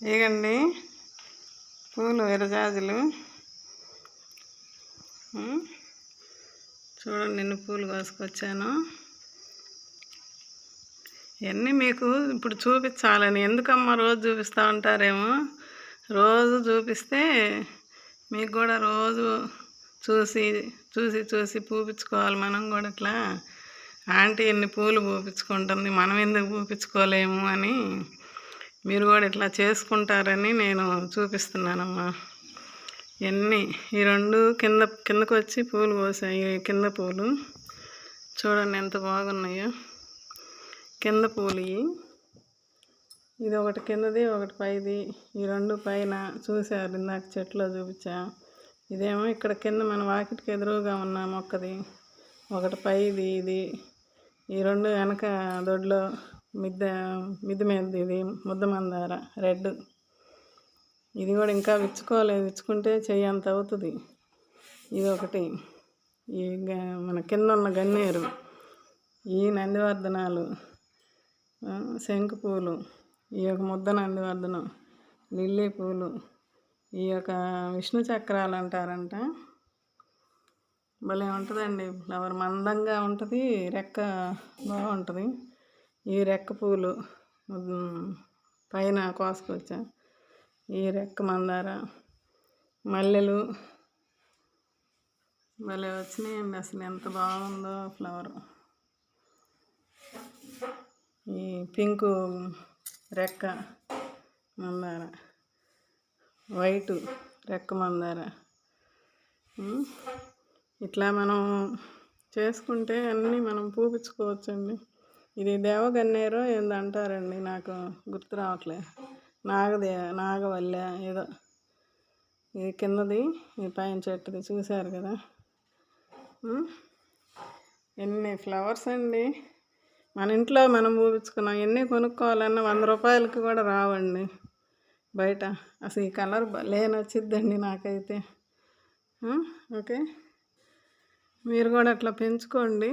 ఇగండి పూలు విరజాజులు. చూడండి ఎన్ని పూలు కోసుకొచ్చాను. ఇవన్నీ మీకు ఇప్పుడు చూపించాలని. ఎందుకమ్మా రోజు చూపిస్తూ ఉంటారేమో. రోజు చూపిస్తే మీకు కూడా రోజు చూసి చూసి చూసి పూపించుకోవాలి. మనం కూడా ఇట్లా ఆంటీ ఎన్ని పూలు పూపించుకుంటుంది, మనం ఎందుకు పూపించుకోలేము అని మీరు కూడా ఇట్లా చేసుకుంటారని నేను చూపిస్తున్నానమ్మా. ఇవన్నీ ఈ రెండు కిందకు వచ్చి పూలు కోసాయి. కింద పూలు చూడండి ఎంత బాగున్నాయో. కింద పూలు ఇది ఒకటి కిందది, ఒకటి పైది. ఈ రెండు పైన చూసారు ఇందాక చెట్లో చూపించా. ఇదేమో ఇక్కడ కింద మన వాకిటికి ఎదురుగా ఉన్న మొక్కది. ఒకటి పైది ఇది. ఈ రెండు వెనక దొడ్లో మిద్దె మీద ఇది ముద్ద మందార రెడ్. ఇది కూడా ఇంకా విచ్చుకోలేదు. విచ్చుకుంటే చెయ్యి అంత అవుతుంది. ఇది ఒకటి. ఈ మన కింద ఉన్న గన్నేరు, ఈ నందివర్ధనాలు, శంకు పూలు, ఈ యొక్క ముద్ద నందివర్ధనం, లిల్లీ పూలు, ఈ యొక్క విష్ణు చక్రాలు అంటారంట. భలే ఉంటుందండి ఫ్లవర్. మందంగా ఉంటుంది, రెక్క బాగుంటుంది. ఈ రెక్క పూలు పైన కోసుకొచ్చా. ఈ రెక్క మందార, మల్లెలు భలే వచ్చినాయండి. అసలు ఎంత బాగుందో ఫ్లవర్. ఈ పింకు రెక్క మందార, వైటు రెక్క మందార. ఇట్లా మనం చేసుకుంటే అన్నీ మనం పూపించుకోవచ్చండి. ఇది దేవగన్నేరో ఏందంటారండి, నాకు గుర్తు రావట్లే. నాగవల్లి ఏదో. ఇది కిందది, ఈ పైన చెట్టుది చూశారు కదా. ఎన్ని ఫ్లవర్స్ అండి. మన ఇంట్లో మనం పూపించుకున్నాం. ఎన్ని కొనుక్కోవాలన్నా 100 రూపాయలకి కూడా రావండి బయట. అసలు ఈ కలర్ నచ్చిద్దండి నాకైతే. ఓకే, మీరు కూడా అట్లా పెంచుకోండి.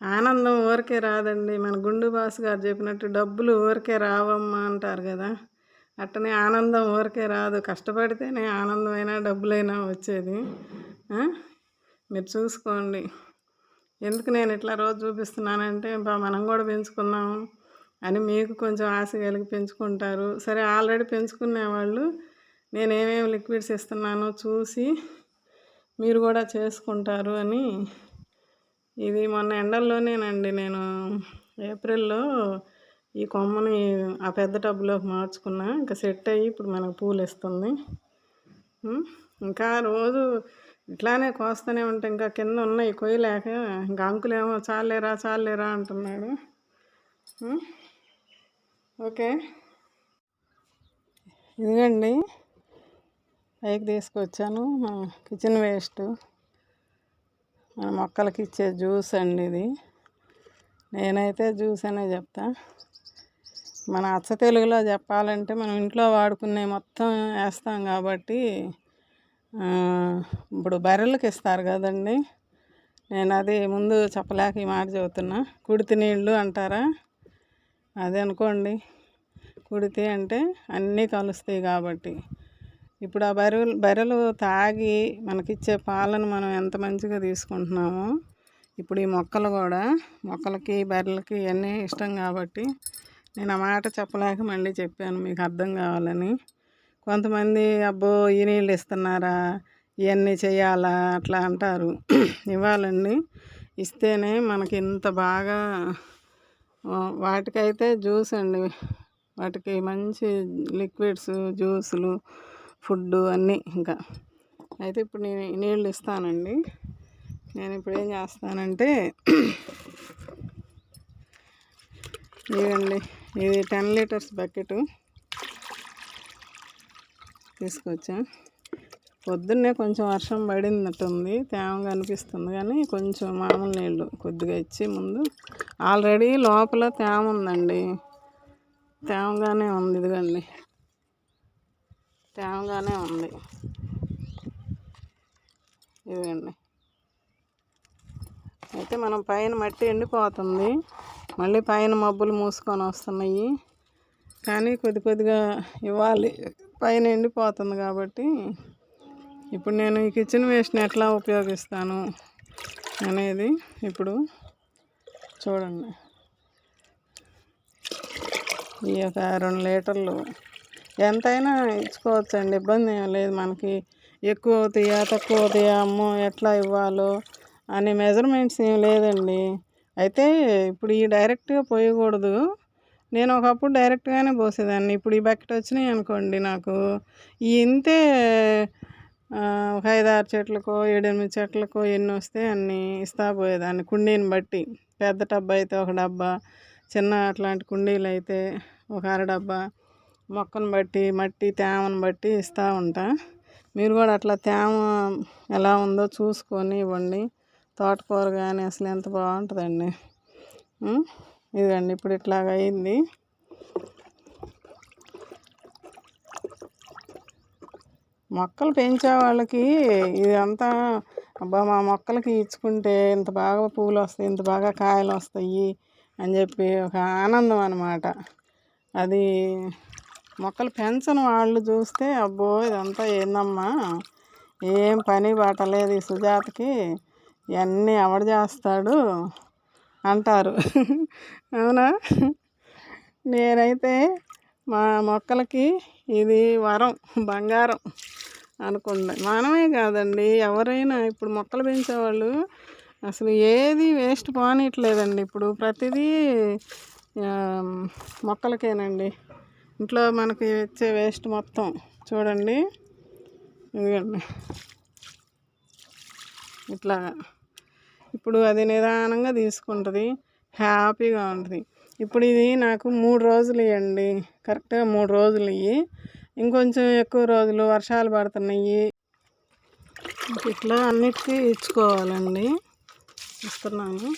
ఆనందం ఊరికే రాదండి. మన గుండు బాస్ గారు చెప్పినట్టు డబ్బులు ఊరికే రావమ్మా అంటారు కదా. అట్టనే ఆనందం ఊరికే రాదు. కష్టపడితేనే ఆనందమైనా డబ్బులైనా వచ్చేది. మీరు చూసుకోండి. ఎందుకు నేను ఇట్లా రోజు చూపిస్తున్నానంటే మనం కూడా పెంచుకుందాము అని మీకు కొంచెం ఆశ కలిగి పెంచుకుంటారు. సరే, ఆల్రెడీ పెంచుకునే వాళ్ళు నేనేమేమి లిక్విడ్స్ ఇస్తున్నానో చూసి మీరు కూడా చేసుకుంటారు అని. ఇది మొన్న ఎండల్లోనేనండి నేను ఏప్రిల్లో ఈ కొమ్మని ఆ పెద్ద టబ్లోకి మార్చుకున్నా. ఇంకా సెట్ అయ్యి ఇప్పుడు మనకు పూలు ఇస్తుంది. ఇంకా రోజు ఇట్లానే కోస్తూనే ఉంటాయి. ఇంకా కింద ఉన్నాయి కొయ్యలేక. ఇంకా అంకులేమో చాలేరా అంటున్నాడు. ఓకే, ఇదిగండి పైకి తీసుకొచ్చాను. కిచెన్ వేస్ట్ మన మొక్కలకి ఇచ్చే జ్యూస్ అండి ఇది. నేనైతే జ్యూస్ అనే చెప్తా. మన అచ్చ తెలుగులో చెప్పాలంటే మనం ఇంట్లో వాడుకునే మొత్తం వేస్తాం కాబట్టి. ఇప్పుడు బర్రెలకు ఇస్తారు కదండి. నేను అది ముందు చెప్పలేక ఈ మాట చెబుతున్నా. కుడితి నీళ్ళు అంటారా, అది అనుకోండి. కుడితి అంటే అన్నీ కలుస్తాయి కాబట్టి. ఇప్పుడు ఆ బర్రెలు తాగి మనకిచ్చే పాలను మనం ఎంత మంచిగా తీసుకుంటున్నామో, ఇప్పుడు ఈ మొక్కలు కూడా, మొక్కలకి బర్రెలకి ఇవన్నీ ఇష్టం కాబట్టి నేను ఆ మాట చెప్పలేక మళ్ళీ చెప్పాను మీకు అర్థం కావాలని. కొంతమంది అబ్బో ఈ నీళ్ళు ఇస్తున్నారా, ఇవన్నీ చేయాలా అట్లా అంటారు. ఇవ్వాలండి. ఇస్తేనే మనకి ఇంత బాగా. వాటికైతే జ్యూస్ అండి, వాటికి మంచి లిక్విడ్స్, జ్యూసులు, ఫుడ్డు అన్నీ. ఇంకా అయితే ఇప్పుడు నేను నీళ్ళు ఇస్తానండి. నేను ఇప్పుడు ఏం చేస్తానంటే, ఇదండి ఇది 10 లీటర్స్ బకెట్ తీసుకొచ్చా. పొద్దున్నే కొంచెం వర్షం పడినట్టుంది, తేమగా అనిపిస్తుంది. కానీ కొంచెం మామూలు నీళ్ళు కొద్దిగా ఇచ్చి ముందు. ఆల్రెడీ లోపల తేమ ఉందండి, తేమగానే ఉంది. ఇదిగండి తేమగానే ఉంది. ఇదిగండి. అయితే మనం పైన మట్టి ఎండిపోతుంది, మళ్ళీ పైన మబ్బులు మూసుకొని వస్తున్నాయి. కానీ కొద్దిగా ఇవ్వాలి, పైన ఎండిపోతుంది కాబట్టి. ఇప్పుడు నేను ఈ కిచెన్ వేస్ట్ని ఎట్లా ఉపయోగిస్తాను అనేది ఇప్పుడు చూడండి. ఈ ఒక 2 లీటర్లు ఎంతైనా ఇచ్చుకోవచ్చండి, ఇబ్బంది ఏం లేదు. మనకి ఎక్కువ అవుతాయా తక్కువ అవుతాయా అమ్మో ఎట్లా ఇవ్వాలో అనే మెజర్మెంట్స్ ఏం లేదండి. అయితే ఇప్పుడు ఈ డైరెక్ట్గా పోయకూడదు. నేను ఒకప్పుడు డైరెక్ట్గానే పోసేదాన్ని. ఇప్పుడు ఈ బకెట్ వచ్చినాయి అనుకోండి, నాకు ఈ ఇంతే ఒక 5-6 చెట్లకో 7-8 చెట్లకో ఎన్ని వస్తే అన్ని ఇస్తా పోయేదాన్ని కుండీని బట్టి. పెద్ద టబ్బా అయితే ఒక డబ్బా, చిన్న అట్లాంటి కుండీలు అయితే ఒక అర డబ్బా, మొక్కను బట్టి మట్టి తేమను బట్టి ఇస్తూ ఉంటా. మీరు కూడా అట్లా తేమ ఎలా ఉందో చూసుకొని ఇవ్వండి. తోటకూర కానీ అసలు ఎంత బాగుంటుందండి. ఇదిగండి ఇప్పుడు ఇట్లాగ అయింది. మొక్కలు పెంచే వాళ్ళకి ఇదంతా అబ్బా మా మొక్కలకి ఇచ్చుకుంటే ఇంత బాగా పూలు వస్తాయి, ఇంత బాగా కాయలు వస్తాయి అని చెప్పి ఒక ఆనందం అన్నమాట. అది మొక్కలు పెంచని వాళ్ళు చూస్తే అబ్బో ఇదంతా ఏందమ్మా, ఏం పని బాటలేదు ఈ సుజాతకి, ఇవన్నీ ఎవడు చేస్తాడు అంటారు. అవునా? నేనైతే మా మొక్కలకి ఇది వరం, బంగారం అనుకోండి. మనమే కాదండి, ఎవరైనా ఇప్పుడు మొక్కలు పెంచేవాళ్ళు అసలు ఏది వేస్ట్ పోనీయట్లేదండి. ఇప్పుడు ప్రతిదీ మొక్కలకేనండి. ఇంట్లో మనకి వచ్చే వేస్ట్ మొత్తం చూడండి, ఇదిగండి ఇట్లాగా. ఇప్పుడు అది నిదానంగా తీసుకుంటుంది, హ్యాపీగా ఉంటుంది. ఇప్పుడు ఇది నాకు 3 రోజులు ఇవ్వండి, కరెక్ట్గా 3 రోజులు ఇవి. ఇంకొంచెం ఎక్కువ రోజులు వర్షాలు పడుతున్నాయి, ఇట్లా అన్నిటికీ ఇచ్చుకోవాలండి. ఇస్తున్నాను,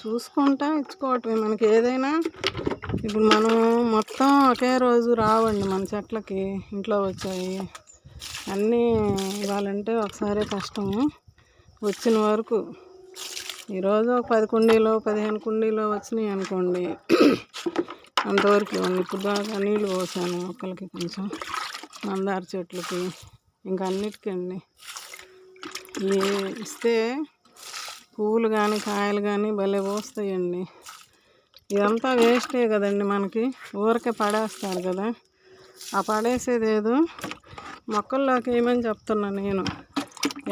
చూసుకుంటా ఇచ్చుకోవటమే మనకి ఏదైనా. ఇప్పుడు మనం మొత్తం ఒకే రోజు రావండి మన చెట్లకి, ఇంట్లో వచ్చాయి అన్నీ ఇవ్వాలంటే ఒకసారి కష్టము. వచ్చిన వరకు ఈరోజు 10 కుండీలో 15 కుండీలో వచ్చినాయి అనుకోండి, అంతవరకు ఇవ్వండి. ఇప్పుడు దాకా నీళ్ళు పోసాను మొక్కలకి, కొంచెం మందార చెట్లకి, ఇంకా అన్నిటికీ అండి. ఇవి ఇస్తే పువ్వులు కానీ కాయలు కానీ భలే పోస్తాయండి. ఇదంతా వేస్టే కదండి, మనకి ఊరికే పడేస్తారు కదా. ఆ పడేసేది ఏదో మొక్కల్లోకి ఏమని చెప్తున్నా నేను.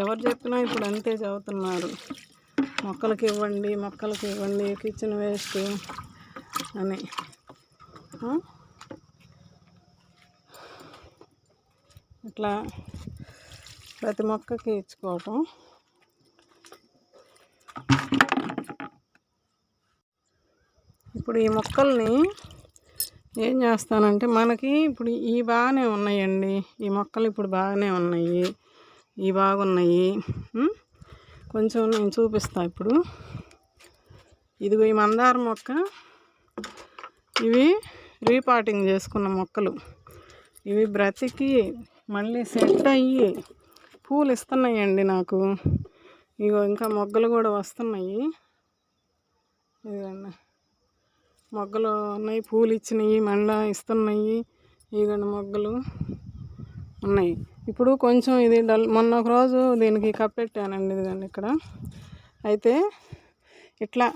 ఎవరు చెప్పినా ఇప్పుడు అంతే చదువుతున్నారు, మొక్కలకి ఇవ్వండి మొక్కలకి ఇవ్వండి కిచెన్ వేస్ట్ అని. ఇట్లా ప్రతి మొక్కకి ఇచ్చుకోవటం. ఇప్పుడు ఈ మొక్కల్ని ఏం చేస్తానంటే, మనకి ఇప్పుడు ఈ బాగానే ఉన్నాయండి, ఈ మొక్కలు ఇప్పుడు బాగానే ఉన్నాయి, ఈ బాగున్నాయి. కొంచెం నేను చూపిస్తాను ఇప్పుడు. ఇదిగో ఈ మందార మొక్క, ఇవి రీపాటింగ్ చేసుకున్న మొక్కలు. ఇవి బ్రతికి మళ్ళీ సెట్ అయ్యి పూలు ఇస్తున్నాయండి నాకు. ఇగో ఇంకా మొగ్గలు కూడా వస్తున్నాయి, ఇదిగోండి మొగ్గలు ఉన్నాయి, పూలు ఇచ్చినాయి, మళ్ళీ ఇస్తున్నాయి. ఇదిగోండి మొగ్గలు ఉన్నాయి. ఇప్పుడు కొంచెం ఇది మొన్న ఒక రోజు దీనికి కప్పెట్టానండి, ఇదిగోండి ఇక్కడ. అయితే ఇట్లా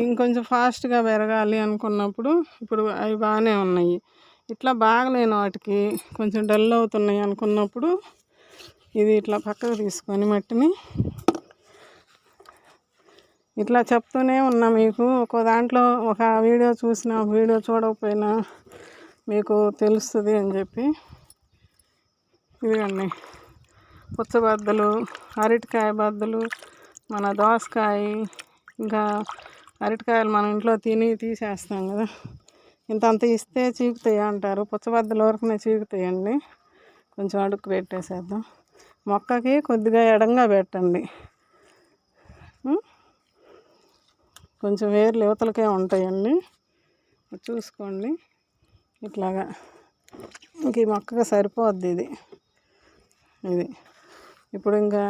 ఇంకొంచెం ఫాస్ట్గా పెరగాలి అనుకున్నప్పుడు ఇప్పుడు అవి బాగానే ఉన్నాయి. ఇట్లా బాగలేని వాటికి కొంచెం డల్ అవుతున్నాయి అనుకున్నప్పుడు ఇది ఇట్లా పక్కకు తీసుకొని మట్టిని ఇట్లా చెప్తూనే ఉన్నా మీకు. ఒక దాంట్లో ఒక వీడియో చూసినా వీడియో చూడకపోయినా మీకు తెలుస్తుంది అని చెప్పి. ఇదిగండి పుచ్చబద్దలు, అరటికాయ బద్దలు, మన దోసకాయ, ఇంకా అరటికాయలు మన ఇంట్లో తిని తీసేస్తాం కదా, ఇంతంత ఇస్తే చీకుతాయి అంటారు. పుచ్చబద్దలు వరకునే చీకుతాయండి. కొంచెం అడుక్కు పెట్టేసేద్దాం. మొక్కకి కొద్దిగా ఎడంగా పెట్టండి, కొంచెం వేర్లు యువతలకే ఉంటాయండి, చూసుకోండి. ఇట్లాగా ఇంక ఈ మొక్కగా సరిపోద్ది ఇది. ఇప్పుడు ఇంకా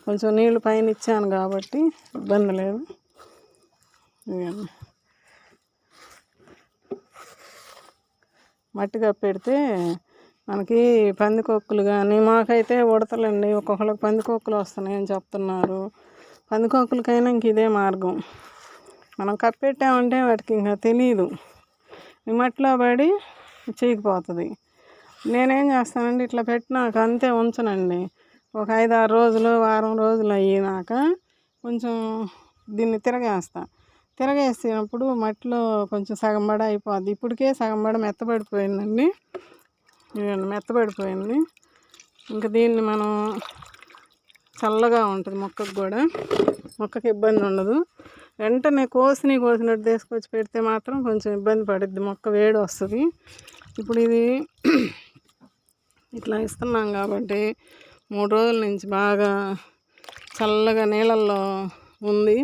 కొంచెం నీళ్ళు పైన ఇచ్చాను కాబట్టి ఇబ్బంది లేదు. మట్టి కప్పెడితే మనకి పందికొక్కులు కానీ, మాకైతే ఉడతలండి, ఒక్కొక్కరికి పందికొక్కులు వస్తున్నాయని చెప్తున్నారు. పందికొక్కులకైనా ఇంక ఇదే మార్గం. మనం కప్పెట్టామంటే వాటికి ఇంకా తెలియదు, ఈ మట్టిలో పడి చీకిపోతుంది. నేనేం చేస్తానండి, ఇట్లా పెట్టినాక అంతే ఉంచనండి. ఒక 5-6 రోజులు, వారం రోజులు అయినాక కొంచెం దీన్ని తిరగేసినప్పుడు మట్టిలో కొంచెం సగం బడ అయిపోద్ది. ఇప్పటికే సగం బడ మెత్తబడిపోయిందండి, మెత్తబడిపోయింది. ఇంకా దీన్ని మనం చల్లగా ఉంటుంది మొక్కకు కూడా, మొక్కకి ఇబ్బంది ఉండదు. వెంటనే కోసినట్టు తీసుకొచ్చి పెడితే మాత్రం కొంచెం ఇబ్బంది పడుద్ది, మొక్క వేడి వస్తుంది. ఇప్పుడు ఇది ఇట్లా ఇస్తున్నాం కాబట్టి 3 రోజుల నుంచి బాగా చల్లగా నీళ్ళల్లో ఉంది.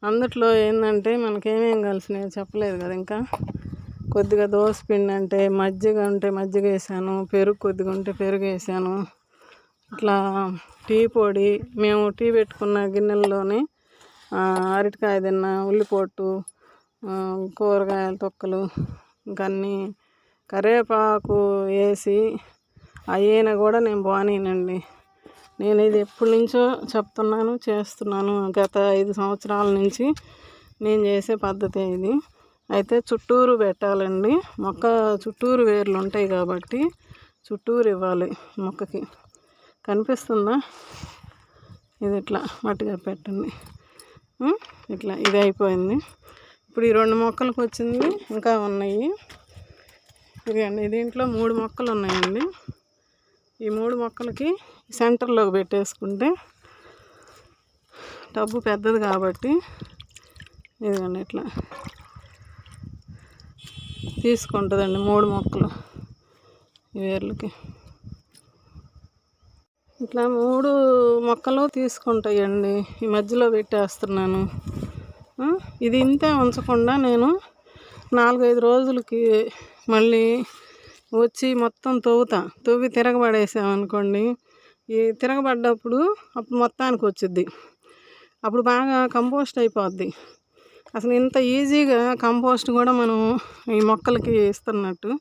అందుట్లో ఏంటంటే మనకేమేం కలిసినాయో చెప్పలేదు కదా. ఇంకా కొద్దిగా దోసపిండి అంటే మజ్జిగ ఉంటే మజ్జిగ వేసాను, పెరుగు కొద్దిగా ఉంటే పెరుగు వేసాను. ఇట్లా టీ పొడి, మేము టీ పెట్టుకున్న గిన్నెల్లోనే అరటికాయ తిన్న, ఉల్లిపొట్టు, కూరగాయల తొక్కలు, ఇంకన్నీ కరివేపాకు వేసి అయినా కూడా నేను బానేనండి. నేను ఇది ఎప్పటి నుంచో చెప్తున్నాను, చేస్తున్నాను. గత 5 సంవత్సరాల నుంచి నేను చేసే పద్ధతి ఇది. అయితే చుట్టూరు పెట్టాలండి, మొక్క చుట్టూరు వేర్లు ఉంటాయి కాబట్టి చుట్టూరు ఇవ్వాలి మొక్కకి. కనిపిస్తుందా? ఇది ఇట్లా మట్టిగా పెట్టండి. ఇట్లా ఇది అయిపోయింది. ఇప్పుడు ఈ 2 మొక్కలకు వచ్చింది, ఇంకా ఉన్నాయి. ఇదిగండి, దీంట్లో 3 మొక్కలు ఉన్నాయండి. ఈ 3 మొక్కలకి సెంటర్లోకి పెట్టేసుకుంటే టబ్బు పెద్దది కాబట్టి ఇదిగండి ఇట్లా తీసుకుంటుందండి 3 మొక్కలు ఈ వేర్లకి. ఇట్లా 3 మొక్కలు తీసుకుంటాయండి. ఈ మధ్యలో పెట్టేస్తున్నాను. ఇది ఇంతే ఉంచకుండా నేను 4-5 రోజులకి మళ్ళీ వచ్చి మొత్తం తవ్వి తిరగబడేసామనుకోండి, ఈ తిరగబడ్డప్పుడు అప్పుడు మొత్తానికి వచ్చిద్ది. అప్పుడు బాగా కంపోస్ట్ అయిపోద్ది. అసలు ఇంత ఈజీగా కంపోస్ట్ కూడా మనం ఈ మొక్కలకి ఇస్తున్నట్టు,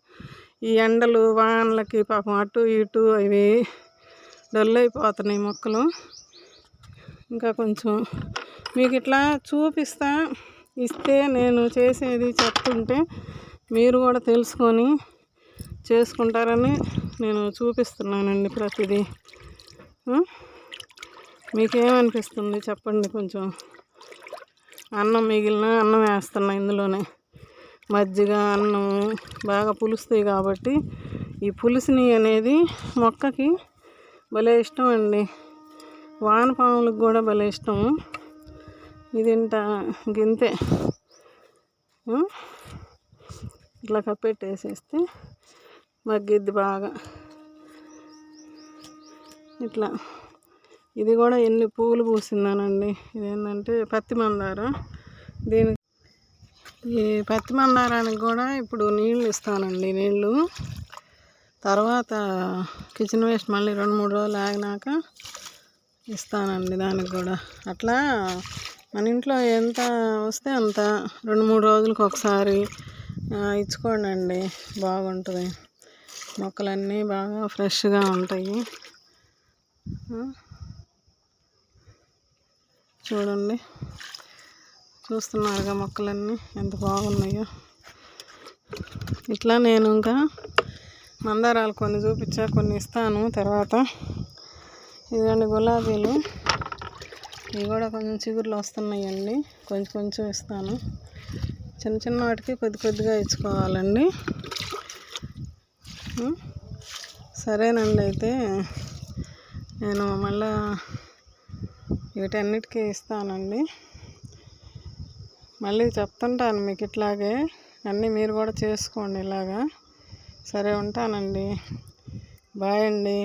ఈ ఎండలు వానలకి పాపం అటు ఇటు అవి డల్ అయిపోతున్నాయి మొక్కలు. ఇంకా కొంచెం మీకు ఇట్లా ఇస్తే నేను చేసేది చెప్తుంటే మీరు కూడా తెలుసుకొని చేసుకుంటారని నేను చూపిస్తున్నానండి ప్రతిదీ. మీకేమనిపిస్తుంది చెప్పండి. కొంచెం అన్నం మిగిలిన అన్నం వేస్తున్నా ఇందులోనే, మజ్జిగ అన్నం బాగా పులుస్తాయి కాబట్టి ఈ పులుసుని అనేది మొక్కకి భలే ఇష్టం అండి. వానపాములకు కూడా భలే ఇష్టం. ఇది ఇంతే ఇట్లా కప్పెట్టేసేస్తే మగ్గిద్ది బాగా. ఇట్లా ఇది కూడా ఎన్ని పువ్వులు పూసిందానండి. ఇదేంటంటే పత్తి మందారం. ఈ పత్తి మందారానికి కూడా ఇప్పుడు నీళ్ళు ఇస్తానండి. నీళ్ళు తర్వాత కిచెన్ వేస్ట్ మళ్ళీ 2-3 రోజులు ఆగినాక ఇస్తానండి దానికి కూడా. అట్లా మన ఇంట్లో ఎంత వస్తే అంత 2-3 రోజులకు ఒకసారి ఇచ్చుకోండి, బాగుంటుంది. మొక్కలన్నీ బాగా ఫ్రెష్గా ఉంటాయి. చూడండి, చూస్తున్నారుగా మొక్కలన్నీ ఎంత బాగున్నాయో. ఇట్లా నేను ఇంకా మందారాలు కొన్ని చూపించా, కొన్ని ఇస్తాను తర్వాత. ఇదిగోండి గులాబీలు, ఇవి కూడా కొంచెం చిగుర్లు వస్తున్నాయండి, కొంచెం ఇస్తాను. చిన్న వాటికి కొద్దిగా ఇచ్చుకోవాలండి. సరేనండి, అయితే నేను మళ్ళా వీటన్నిటికీ ఇస్తానండి. మళ్ళీ చెప్తుంటాను మీకు ఇట్లాగే అన్నీ మీరు కూడా చేసుకోండి ఇలాగా. సరే, ఉంటానండి. బాయ్ అండి.